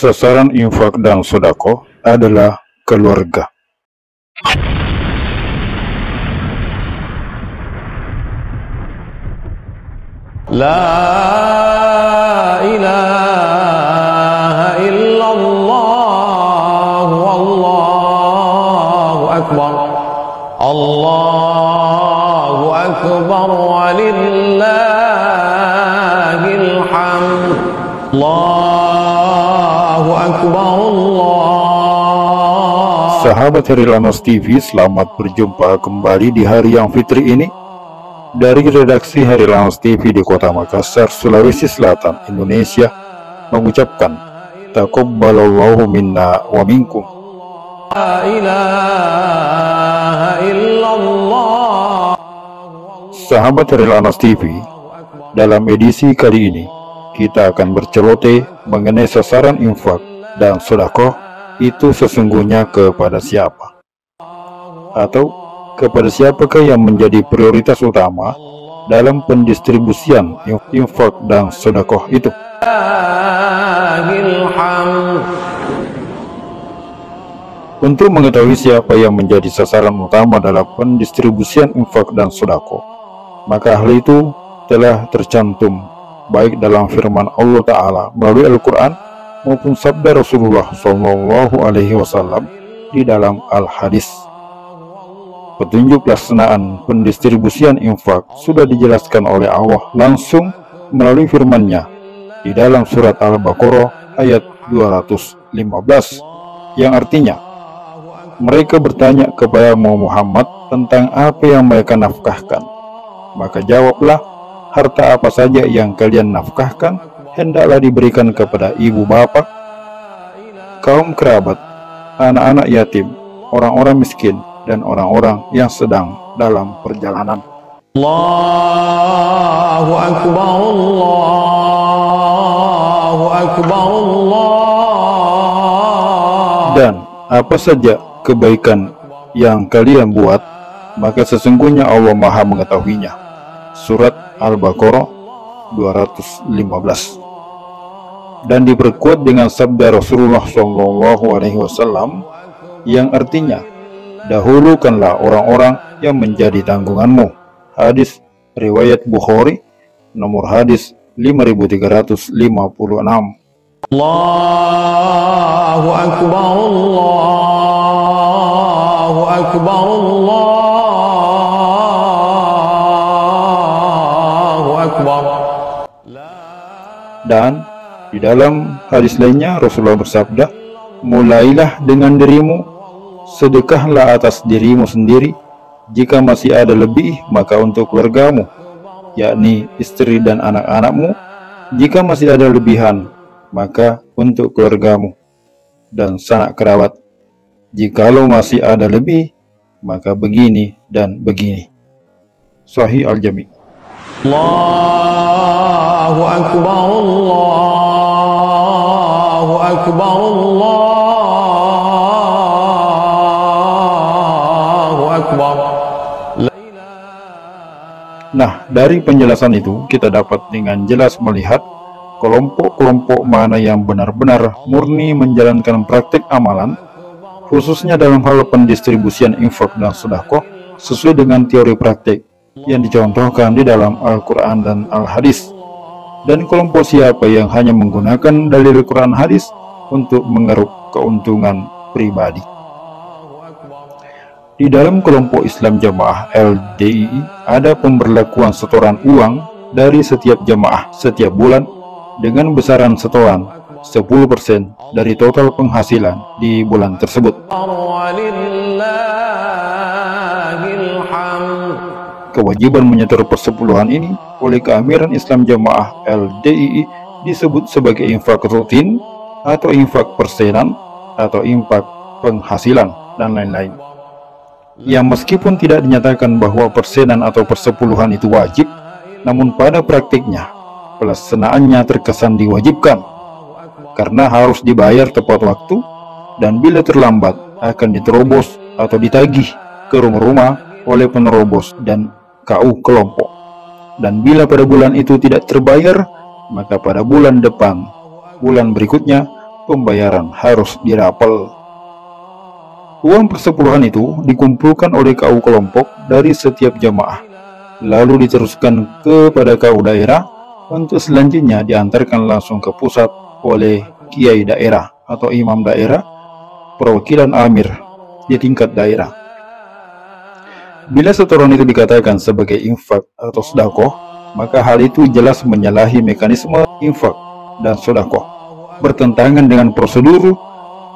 Sasaran infak dan sedekah adalah keluarga. La ilaha illallah wallahu akbar. Allahu akbar walillahil hamd. Allahu akbar Allah. Sahabat Harilanos TV, selamat berjumpa kembali di hari yang fitri ini. Dari redaksi Harilanos TV di Kota Makassar, Sulawesi Selatan, Indonesia, mengucapkan taqabbalallahu minna wa minkum. La ilaha illallah. Sahabat Harilanos TV, dalam edisi kali ini kita akan berceloteh mengenai sasaran infak dan sedekah itu sesungguhnya kepada siapa, atau kepada siapakah yang menjadi prioritas utama dalam pendistribusian infak dan sedekah itu. Untuk mengetahui siapa yang menjadi sasaran utama dalam pendistribusian infak dan sedekah, maka hal itu telah tercantum baik dalam firman Allah Ta'ala melalui Al-Quran maupun sabda Rasulullah SAW di dalam Al-Hadis. Petunjuk pelaksanaan pendistribusian infak sudah dijelaskan oleh Allah langsung melalui firman-Nya di dalam surat Al-Baqarah ayat 215 yang artinya, mereka bertanya kepada Muhammad tentang apa yang mereka nafkahkan. Maka jawablah, harta apa saja yang kalian nafkahkan hendaklah diberikan kepada ibu bapak, kaum kerabat, anak-anak yatim, orang-orang miskin, dan orang-orang yang sedang dalam perjalanan. Allahu akbar, Allahu akbar, Allah. Dan apa saja kebaikan yang kalian buat, maka sesungguhnya Allah Maha mengetahuinya. Surat Al-Baqarah 215. Dan diperkuat dengan sabda Rasulullah SAW yang artinya, dahulukanlah orang-orang yang menjadi tanggunganmu. Hadis riwayat Bukhari, nomor hadis 5356. Allahu akbar, Allahu akbar, Allahu akbar. Dan di dalam hadis lainnya Rasulullah bersabda, mulailah dengan dirimu, sedekahlah atas dirimu sendiri, jika masih ada lebih maka untuk keluargamu, yakni istri dan anak-anakmu, jika masih ada lebihan maka untuk keluargamu dan sanak kerabat, jikalau masih ada lebih maka begini dan begini. Sahih Al-Jami. Allahu akbar, Allahu akbar, Allahu akbar. Nah, dari penjelasan itu kita dapat dengan jelas melihat kelompok-kelompok mana yang benar-benar murni menjalankan praktik amalan, khususnya dalam hal pendistribusian infak dan sedekah sesuai dengan teori praktik yang dicontohkan di dalam Al-Quran dan Al-Hadis, dan kelompok siapa yang hanya menggunakan dalil Quran Hadis untuk mengeruk keuntungan pribadi. Di dalam kelompok Islam Jamaah LDII ada pemberlakuan setoran uang dari setiap jamaah setiap bulan dengan besaran setoran 10% dari total penghasilan di bulan tersebut. Kewajiban menyetor persepuluhan ini oleh Keamiran Islam Jamaah LDII disebut sebagai infak rutin atau infak persenan atau infak penghasilan dan lain-lain. Yang meskipun tidak dinyatakan bahwa persenan atau persepuluhan itu wajib, namun pada praktiknya pelaksanaannya terkesan diwajibkan karena harus dibayar tepat waktu, dan bila terlambat akan diterobos atau ditagih ke rumah-rumah oleh penerobos dan KU kelompok. Dan bila pada bulan itu tidak terbayar, maka pada bulan depan, bulan berikutnya, pembayaran harus dirapel. Uang persepuluhan itu dikumpulkan oleh KU kelompok dari setiap jamaah, lalu diteruskan kepada KU daerah untuk selanjutnya diantarkan langsung ke pusat oleh kiai daerah atau imam daerah, perwakilan amir di tingkat daerah. Bila setoran itu dikatakan sebagai infak atau sedekah, maka hal itu jelas menyalahi mekanisme infak dan sedekah, bertentangan dengan prosedur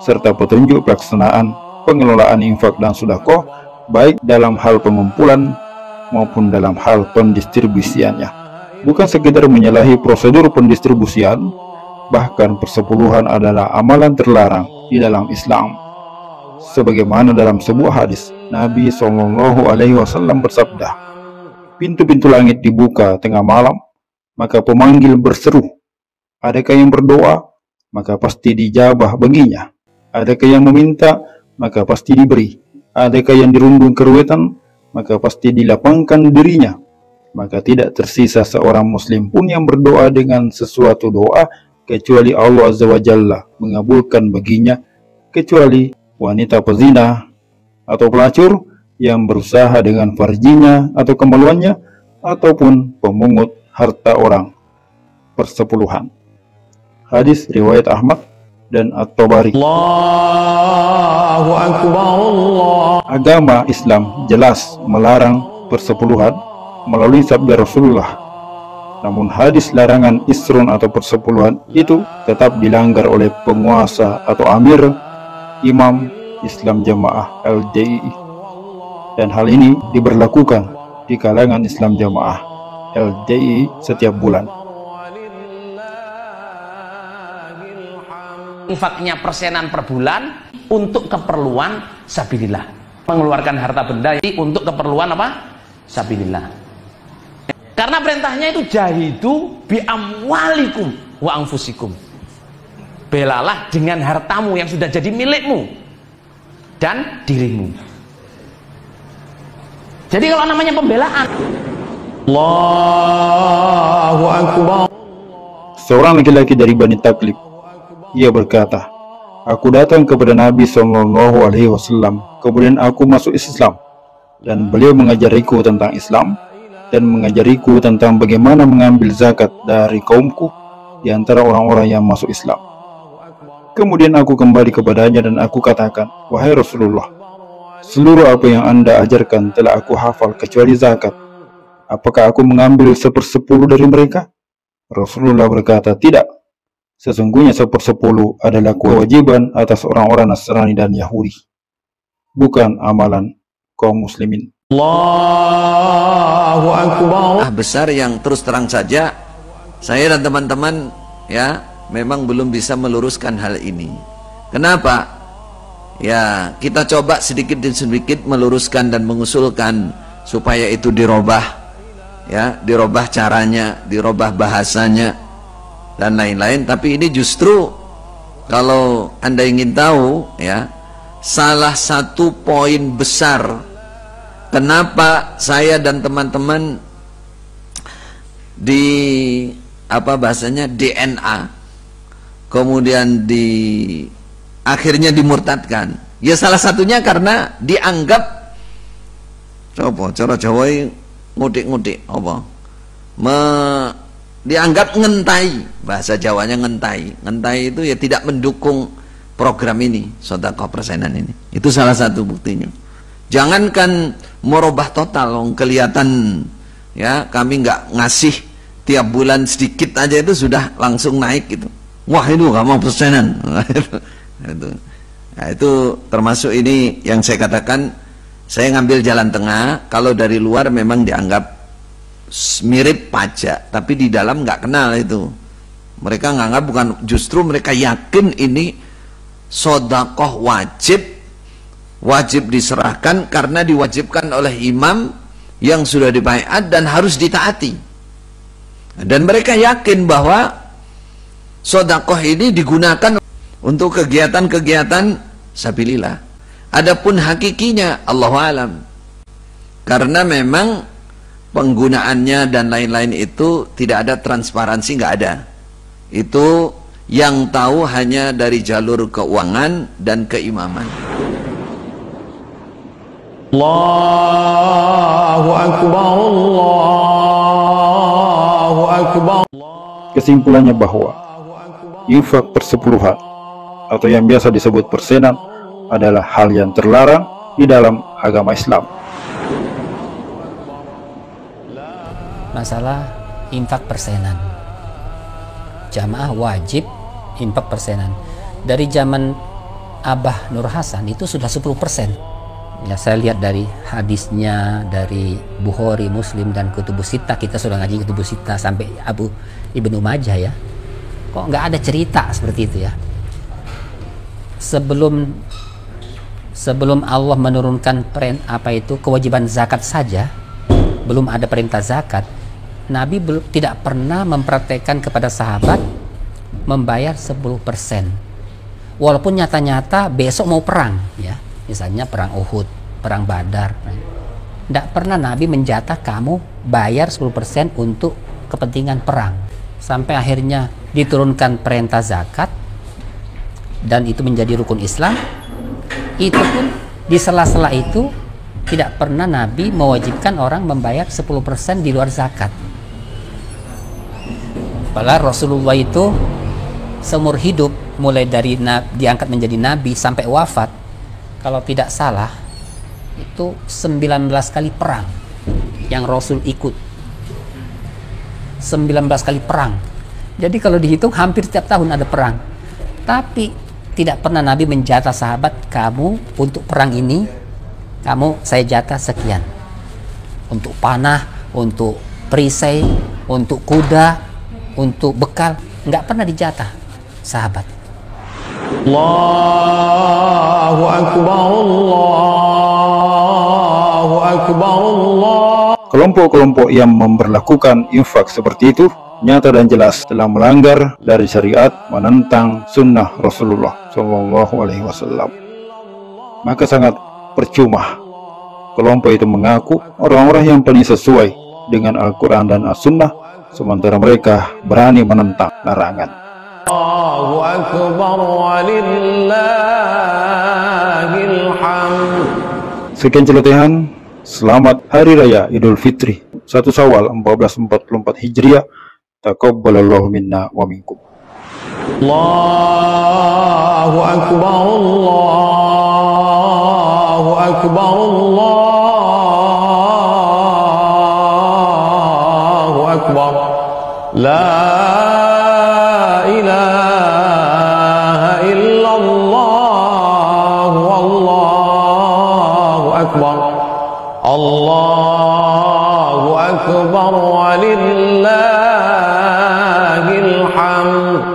serta petunjuk pelaksanaan pengelolaan infak dan sedekah, baik dalam hal pengumpulan maupun dalam hal pendistribusiannya. Bukan sekedar menyalahi prosedur pendistribusian, bahkan persepuluhan adalah amalan terlarang di dalam Islam. Sebagaimana dalam sebuah hadis, Nabi SAW bersabda, pintu-pintu langit dibuka tengah malam, maka pemanggil berseru, adakah yang berdoa? Maka pasti dijabah baginya. Adakah yang meminta? Maka pasti diberi. Adakah yang dirundung keruwetan? Maka pasti dilapangkan dirinya. Maka tidak tersisa seorang muslim pun yang berdoa dengan sesuatu doa, kecuali Allah Azza wa Jalla mengabulkan baginya, kecuali wanita pezina atau pelacur yang berusaha dengan farjinya atau kemaluannya, ataupun pemungut harta orang. Persepuluhan. Hadis riwayat Ahmad dan At-Tabari. Allahu Akbar, Allah. Agama Islam jelas melarang persepuluhan melalui sabda Rasulullah. Namun hadis larangan isrun atau persepuluhan itu tetap dilanggar oleh penguasa atau amir, imam Islam Jamaah LDI. Dan hal ini diberlakukan di kalangan Islam Jamaah LDI setiap bulan. Infaknya persenan per bulan untuk keperluan sabilillah, mengeluarkan harta benda untuk keperluan apa? Sabilillah. Karena perintahnya itu jahidu bi amwalikum wa anfusikum. Belalah dengan hartamu yang sudah jadi milikmu dan dirimu. Jadi kalau namanya pembelaan, Allahu Akbar. Seorang laki-laki dari Bani Taklib, ia berkata, aku datang kepada Nabi SAW, kemudian aku masuk Islam, dan beliau mengajariku tentang Islam, dan mengajariku tentang bagaimana mengambil zakat dari kaumku di antara orang-orang yang masuk Islam. Kemudian aku kembali kepadanya dan aku katakan, wahai Rasulullah, seluruh apa yang Anda ajarkan telah aku hafal kecuali zakat. Apakah aku mengambil 1/10 dari mereka? Rasulullah berkata, tidak. Sesungguhnya 1/10 adalah kewajiban atas orang-orang Nasrani dan Yahudi, bukan amalan kaum muslimin. Allahu Akbar. Besar yang terus terang saja saya dan teman-teman ya memang belum bisa meluruskan hal ini. Kenapa? Ya kita coba sedikit demi sedikit meluruskan dan mengusulkan supaya itu dirubah, ya dirubah caranya, dirubah bahasanya dan lain-lain. Tapi ini justru kalau Anda ingin tahu ya, salah satu poin besar kenapa saya dan teman-teman di apa bahasanya DNA kemudian akhirnya dimurtadkan, ya salah satunya karena dianggap cara Jawa ngudik-ngudik apa dianggap ngentai, bahasa Jawanya ngentai itu ya tidak mendukung program ini, sedekah persenan ini. Itu salah satu buktinya. Jangankan merubah total, kelihatan ya kami nggak ngasih tiap bulan sedikit aja itu sudah langsung naik gitu. Wah itu nggak mau persenan. Nah, itu termasuk ini yang saya katakan, saya ngambil jalan tengah. Kalau dari luar memang dianggap mirip pajak, tapi di dalam nggak kenal itu. Mereka nganggap bukan, justru mereka yakin ini sedekah wajib diserahkan karena diwajibkan oleh imam yang sudah dibaiat dan harus ditaati. Dan mereka yakin bahwa sedekah ini digunakan untuk kegiatan-kegiatan sabilillah. Adapun hakikinya Allahu alam. Karena memang penggunaannya dan lain-lain itu tidak ada transparansi, nggak ada. Itu Yang tahu hanya dari jalur keuangan dan keimaman. Allahu Akbar, Allahu Akbar. Kesimpulannya bahwa infak persepuluhan atau yang biasa disebut persenan adalah hal yang terlarang di dalam agama Islam. Masalah infak persenan, jamaah wajib infak persenan. Dari zaman Abah Nur Hasan itu sudah 10%. Ya, saya lihat dari hadisnya dari Bukhari, Muslim dan Kutubus Sittah. Kita sudah ngaji Kutubus Sittah sampai Abu Ibnu Majah ya. Kok nggak ada cerita seperti itu ya? Sebelum Allah menurunkan kewajiban zakat saja, belum ada perintah zakat, Nabi tidak pernah mempraktekkan kepada sahabat membayar 10%. Walaupun nyata-nyata besok mau perang ya. Misalnya perang Uhud, perang Badar. Tidak pernah Nabi menjatah kamu bayar 10% untuk kepentingan perang. Sampai akhirnya diturunkan perintah zakat dan itu menjadi rukun Islam. Itu pun di sela-sela itu tidak pernah Nabi mewajibkan orang membayar 10% di luar zakat. Padahal Rasulullah itu seumur hidup mulai dari diangkat menjadi Nabi sampai wafat, kalau tidak salah itu 19 kali perang yang Rasul ikut. 19 kali perang. Jadi kalau dihitung hampir setiap tahun ada perang. Tapi tidak pernah Nabi menjatah sahabat, kamu untuk perang ini saya jatah sekian. Untuk panah, untuk perisai, untuk kuda, untuk bekal, nggak pernah dijatah sahabat. Allahu Akbar, Allahu Akbar, Allah. Kelompok-kelompok yang memperlakukan infak seperti itu nyata dan jelas telah melanggar dari syariat, menentang sunnah Rasulullah SAW. Maka sangat percuma kelompok itu mengaku orang-orang yang paling sesuai dengan Al-Quran dan As-Sunnah, sementara mereka berani menentang larangan. Allahu Akbar, walillahil hamd. Sekian celotehan. Selamat Hari Raya Idul Fitri 1 Syawal 1444 Hijriah. Taqabbalallahu minna wa minkum. Allahu Akbar, Allahu Akbar, Allahu Akbar. La ilaha illallah, wallahu akbar. Allahu Akbar, walillahil hamd.